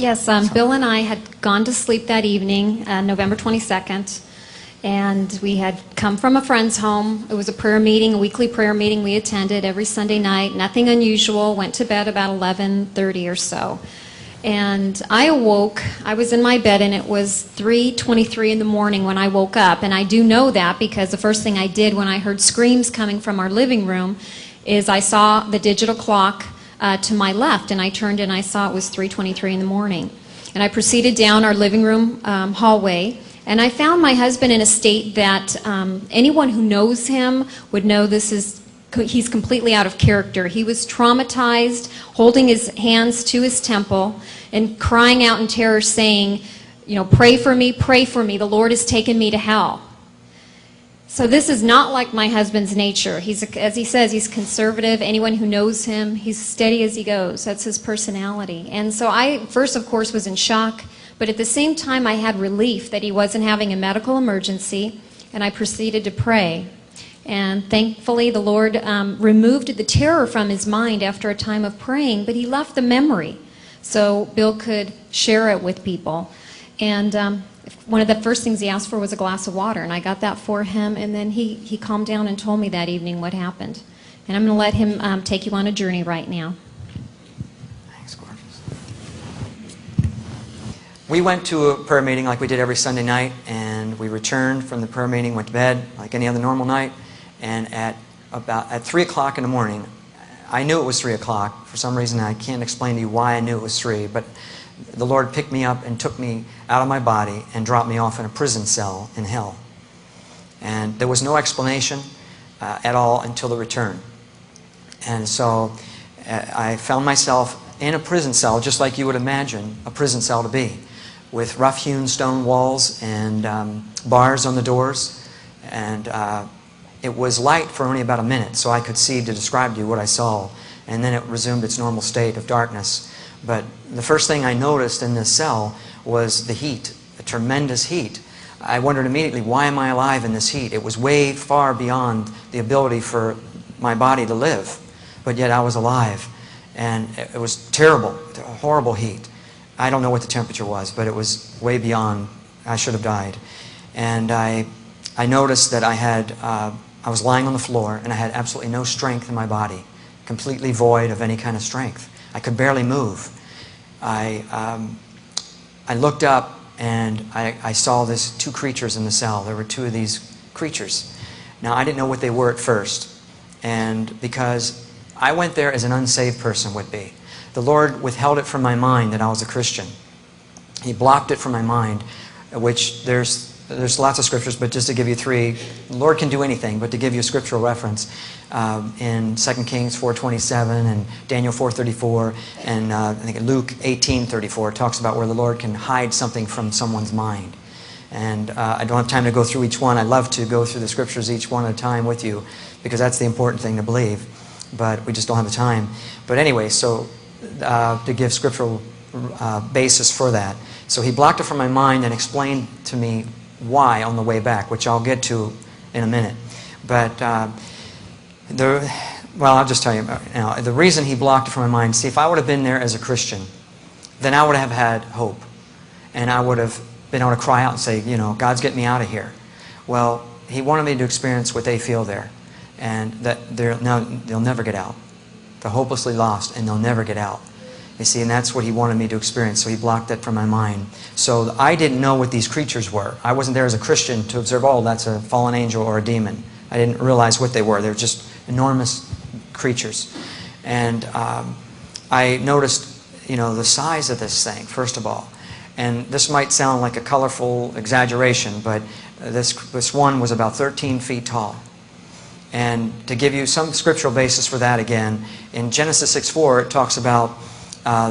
Yes, Bill and I had gone to sleep that evening, November 22nd, and we had come from a friend's home. It was a prayer meeting, a weekly prayer meeting we attended every Sunday night. Nothing unusual. Went to bed about 11:30 or so. And I awoke. I was in my bed, and it was 3:23 in the morning when I woke up. And I do know that because the first thing I did when I heard screams coming from our living room is I saw the digital clock to my left, and I turned and I saw it was 3:23 in the morning. And I proceeded down our living room hallway, and I found my husband in a state that anyone who knows him would know he's completely out of character. He was traumatized, holding his hands to his temple and crying out in terror, saying, pray for me, the Lord has taken me to hell. So this is not like my husband's nature. As he says, he's conservative. Anyone who knows him, he's steady as he goes. That's his personality. And so I first, of course, was in shock, but at the same time I had relief that he wasn't having a medical emergency, and I proceeded to pray. And thankfully the Lord removed the terror from his mind after a time of praying, but he left the memory so Bill could share it with people. And one of the first things he asked for was a glass of water, and I got that for him, and then he calmed down and told me that evening what happened. And I'm going to let him take you on a journey right now. Thanks, gorgeous. We went to a prayer meeting like we did every Sunday night, and we returned from the prayer meeting, went to bed like any other normal night, and at 3 o'clock in the morning, I knew it was 3 o'clock. For some reason, I can't explain to you why I knew it was 3, but the Lord picked me up and took me out of my body and dropped me off in a prison cell in hell. And there was no explanation at all until the return. And so I found myself in a prison cell, just like you would imagine a prison cell to be, with rough-hewn stone walls and bars on the doors. And it was light for only about a minute, so I could see to describe to you what I saw. And then it resumed its normal state of darkness. But the first thing I noticed in this cell was the heat, a tremendous heat. I wondered immediately, why am I alive in this heat? It was way far beyond the ability for my body to live, but yet I was alive. And it was terrible, a horrible heat. I don't know what the temperature was, but it was way beyond, I should have died. And I noticed that I was lying on the floor, and I had absolutely no strength in my body, completely void of any kind of strength. I could barely move. I looked up, and I saw these two creatures in the cell. There were two of these creatures. Now, I didn't know what they were at first, and because I went there as an unsaved person would be. The Lord withheld it from my mind that I was a Christian. He blocked it from my mind, which there's lots of scriptures, but just to give you three, the Lord can do anything, but to give you a scriptural reference, in 2 Kings 4:27 and Daniel 4:34 and I think Luke 18:34 talks about where the Lord can hide something from someone's mind. And I don't have time to go through each one. I'd love to go through the scriptures each one at a time with you, because that's the important thing to believe, but we just don't have the time. But anyway, so to give scriptural basis for that. So he blocked it from my mind and explained to me why on the way back, which I'll get to in a minute. But I'll just tell you now. The reason he blocked it from my mind, see, if I would have been there as a Christian, then I would have had hope. And I would have been able to cry out and say, God's getting me out of here. Well, he wanted me to experience what they feel there. And that they'll never get out. They're hopelessly lost, and they'll never get out. You see, and that's what he wanted me to experience, so he blocked that from my mind. So I didn't know what these creatures were. I wasn't there as a Christian to observe, oh, that's a fallen angel or a demon. I didn't realize what they were. They were just enormous creatures. And I noticed, the size of this thing, first of all. And this might sound like a colorful exaggeration, but this one was about 13 feet tall. And to give you some scriptural basis for that again, in Genesis 6:4 it talks about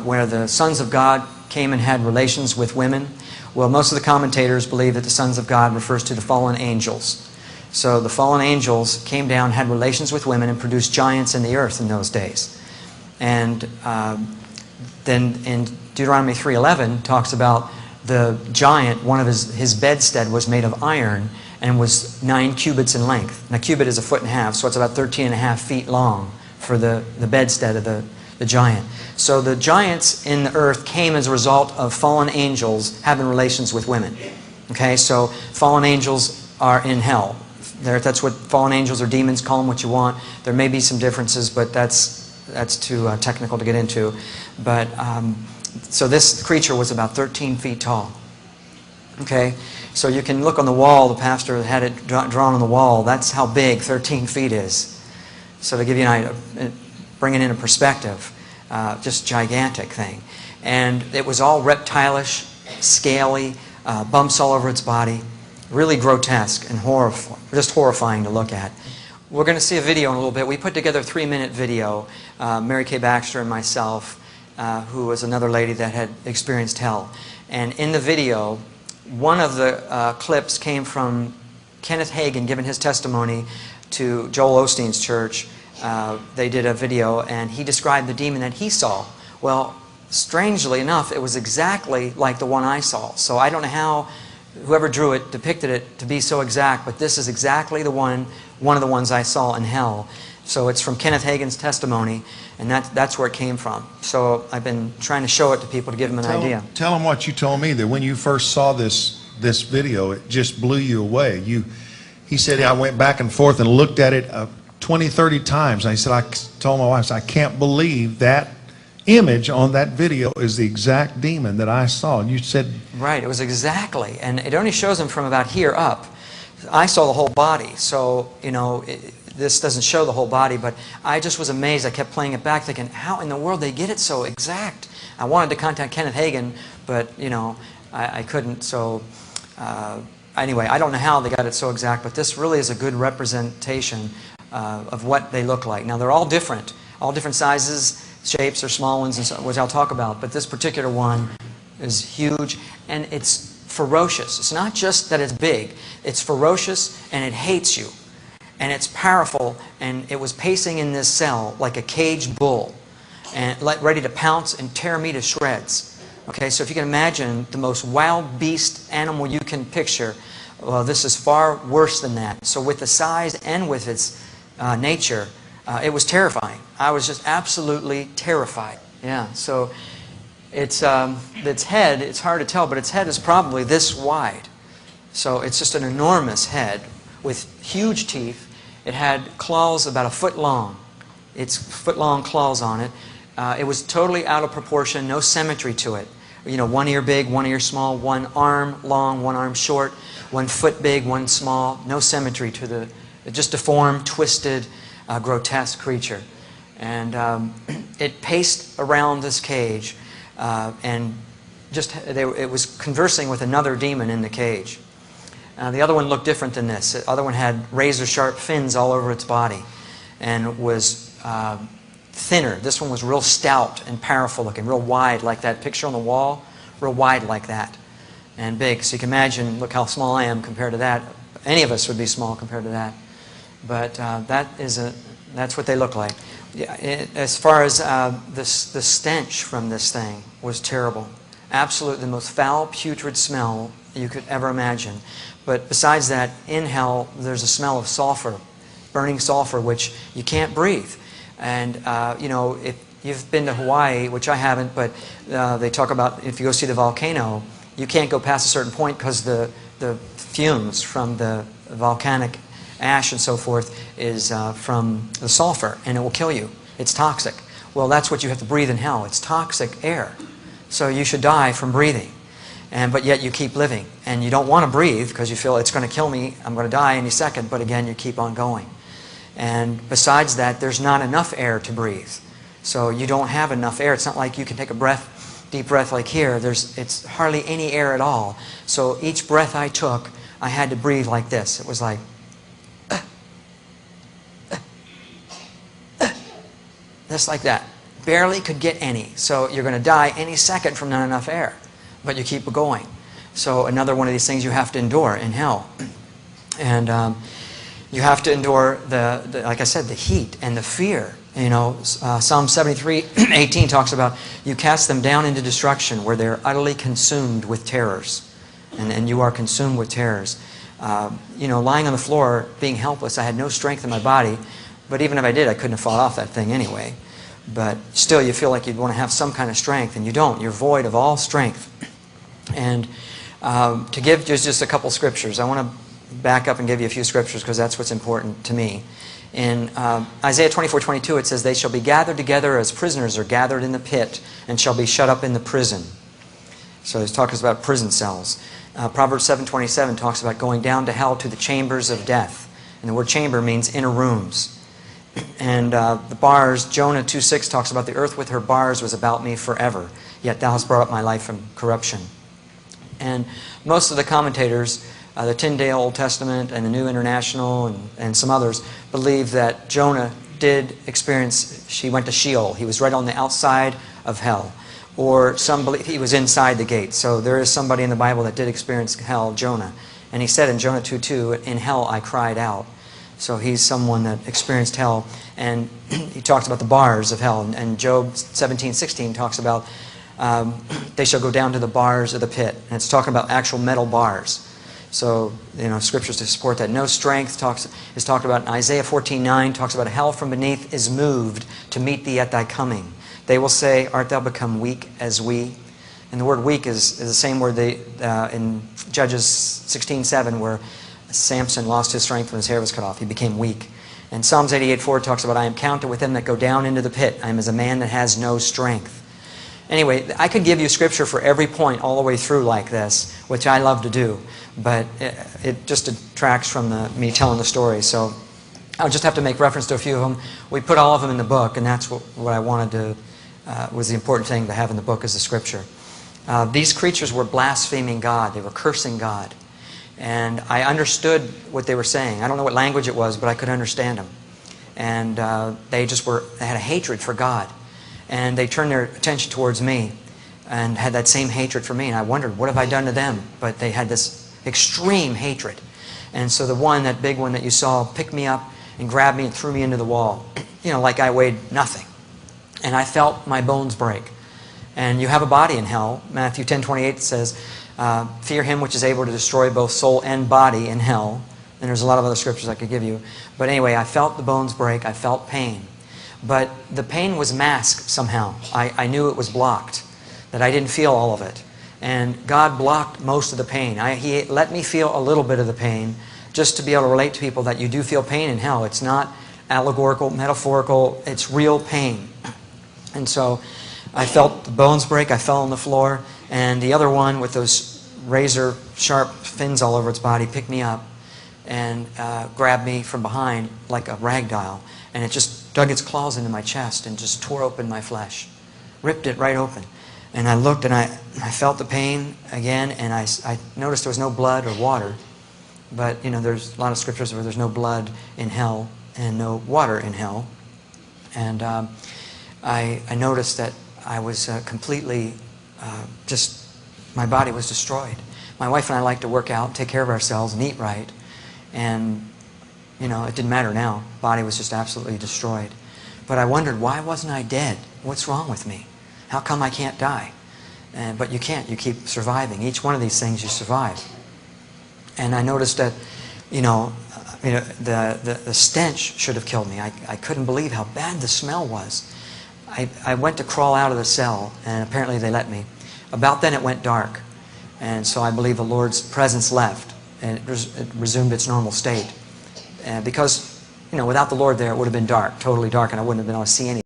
where the sons of God came and had relations with women. Well, most of the commentators believe that the sons of God refers to the fallen angels. So the fallen angels came down, had relations with women, and produced giants in the earth in those days. And then in Deuteronomy 3:11 talks about the giant, one of his bedstead was made of iron and was 9 cubits in length. Now, cubit is 1.5 feet, so it's about 13.5 feet long for the bedstead of the the giant. So the giants in the earth came as a result of fallen angels having relations with women. Okay, so fallen angels are in hell. That's what fallen angels or demons, call them what you want. There may be some differences, but that's too technical to get into. But so this creature was about 13 feet tall. Okay, so you can look on the wall. The pastor had it drawn on the wall. That's how big 13 feet is. So to give you an idea, bring it into perspective, just gigantic thing. And it was all reptilish, scaly, bumps all over its body, really grotesque and just horrifying to look at. We're going to see a video in a little bit. We put together a 3-minute video, Mary Kay Baxter and myself, who was another lady that had experienced hell. And in the video, one of the clips came from Kenneth Hagin giving his testimony to Joel Osteen's church. They did a video, and he described the demon that he saw. Well, strangely enough, it was exactly like the one I saw. So I don't know how whoever drew it depicted it to be so exact, but this is exactly the one of the ones I saw in hell. So it's from Kenneth Hagin's testimony, and that's where it came from. So I've been trying to show it to people to give them an idea. Tell them what you told me, that when you first saw this video, it just blew you away. He said, I went back and forth and looked at it 20, 30 times. And he said, I told my wife, I can't believe that image on that video is the exact demon that I saw. And you said... Right, it was exactly. And it only shows him from about here up. I saw the whole body. So, you know, this doesn't show the whole body, but I just was amazed. I kept playing it back thinking, how in the world they get it so exact? I wanted to contact Kenneth Hagin, but, you know, I couldn't. So... anyway, I don't know how they got it so exact, but this really is a good representation of what they look like. Now, they're all different sizes, shapes, or small ones, which I'll talk about, but this particular one is huge, and it's ferocious. It's not just that it's big, it's ferocious, and it hates you, and it's powerful, and it was pacing in this cell like a caged bull, and ready to pounce and tear me to shreds. Okay, so if you can imagine the most wild beast animal you can picture, well, this is far worse than that. So with the size and with its nature, it was terrifying. I was just absolutely terrified. Yeah, so its head, it's hard to tell, but its head is probably this wide. So it's just an enormous head with huge teeth. It had claws about a foot long. It's foot-long claws on it. It was totally out of proportion, no symmetry to it. You know, one ear big, one ear small, one arm long, one arm short, one foot big, one small. No symmetry to the just deformed, twisted, grotesque creature. And it paced around this cage, and it was conversing with another demon in the cage. The other one looked different than this. The other one had razor-sharp fins all over its body, and was thinner. This one was real stout and powerful looking, real wide like that picture on the wall, real wide like that, and big. So you can imagine, look how small I am compared to that. Any of us would be small compared to that. But that's what they look like. As far as the stench from this thing was terrible. Absolutely the most foul, putrid smell you could ever imagine. But besides that, in hell, there's a smell of sulfur, burning sulfur, which you can't breathe. And, you know, if you've been to Hawaii, which I haven't, but they talk about if you go see the volcano, you can't go past a certain point because the fumes from the volcanic ash and so forth is from the sulfur, and it will kill you. It's toxic. Well, that's what you have to breathe in hell. It's toxic air. So you should die from breathing. But yet you keep living. And you don't want to breathe because you feel it's going to kill me, I'm going to die any second, but again, you keep on going. And besides that, there's not enough air to breathe. So you don't have enough air. It's not like you can take a breath, deep breath like here. It's hardly any air at all. So each breath I took, I had to breathe like this. It was like, just like that. Barely could get any. So you're going to die any second from not enough air. But you keep going. So another one of these things you have to endure in hell. And you have to endure like I said, the heat and the fear. You know, Psalm 73:18 talks about you cast them down into destruction where they're utterly consumed with terrors. And you are consumed with terrors. You know, lying on the floor, being helpless, I had no strength in my body. But even if I did, I couldn't have fought off that thing anyway. but still you feel like you'd want to have some kind of strength, and you don't. You're void of all strength. And to give just a couple scriptures, I want to back up and give you a few scriptures because that's what's important to me. In Isaiah 24:22, it says, "They shall be gathered together as prisoners are gathered in the pit, and shall be shut up in the prison." So it talks about prison cells. Proverbs 7:27 talks about going down to hell, to the chambers of death. And the word chamber means inner rooms. And the bars, Jonah 2:6 talks about, "The earth with her bars was about me forever, yet thou hast brought up my life from corruption." And most of the commentators, the Tyndale Old Testament and the New International and some others, believe that Jonah did experience, he went to Sheol. He was right on the outside of hell. Or some believe he was inside the gate. So there is somebody in the Bible that did experience hell, Jonah. And he said in Jonah 2:2, "In hell I cried out." So he's someone that experienced hell. And he talks about the bars of hell. And Job 17:16 talks about they shall go down to the bars of the pit. And it's talking about actual metal bars. So, scriptures to support that. No strength is talked about in Isaiah 14:9, talks about hell from beneath is moved to meet thee at thy coming. They will say, art thou become weak as we? And the word weak is the same word in Judges 16:7, where Samson lost his strength when his hair was cut off. He became weak. And Psalms 88:4 talks about, I am counted with them that go down into the pit. I am as a man that has no strength. Anyway, I could give you scripture for every point all the way through like this, which I love to do, but it just detracts from me telling the story. So I'll just have to make reference to a few of them. We put all of them in the book, and that's what I wanted to, was the important thing to have in the book, is the scripture. These creatures were blaspheming God. They were cursing God. And I understood what they were saying. I don't know what language it was, but I could understand them. And they had a hatred for God. And they turned their attention towards me and had that same hatred for me. And I wondered, what have I done to them? But they had this extreme hatred. And so that big one that you saw, picked me up and grabbed me and threw me into the wall, like I weighed nothing. And I felt my bones break. And you have a body in hell. Matthew 10:28 says, fear him which is able to destroy both soul and body in hell. And there's a lot of other scriptures I could give you. But anyway, I felt the bones break. I felt pain. But the pain was masked somehow. I knew it was blocked, that I didn't feel all of it. And God blocked most of the pain. He let me feel a little bit of the pain just to be able to relate to people that you do feel pain in hell. It's not allegorical, metaphorical. It's real pain. And so I felt the bones break. I fell on the floor. And the other one with those razor sharp fins all over its body picked me up and grabbed me from behind like a rag doll. And it just dug its claws into my chest and just tore open my flesh. Ripped it right open. And I looked and I felt the pain again, and I noticed there was no blood or water. But, there's a lot of scriptures where there's no blood in hell and no water in hell. And I noticed that I was completely, my body was destroyed. My wife and I like to work out, take care of ourselves, and eat right. And it didn't matter now. Body was just absolutely destroyed. But I wondered, why wasn't I dead? What's wrong with me? How come I can't die? But you can't. You keep surviving. Each one of these things you survive. And I noticed that, the stench should have killed me. I couldn't believe how bad the smell was. I went to crawl out of the cell, and apparently they let me. About then it went dark. And so I believe the Lord's presence left, and it resumed its normal state. Because, without the Lord there, it would have been dark, totally dark, and I wouldn't have been able to see anything.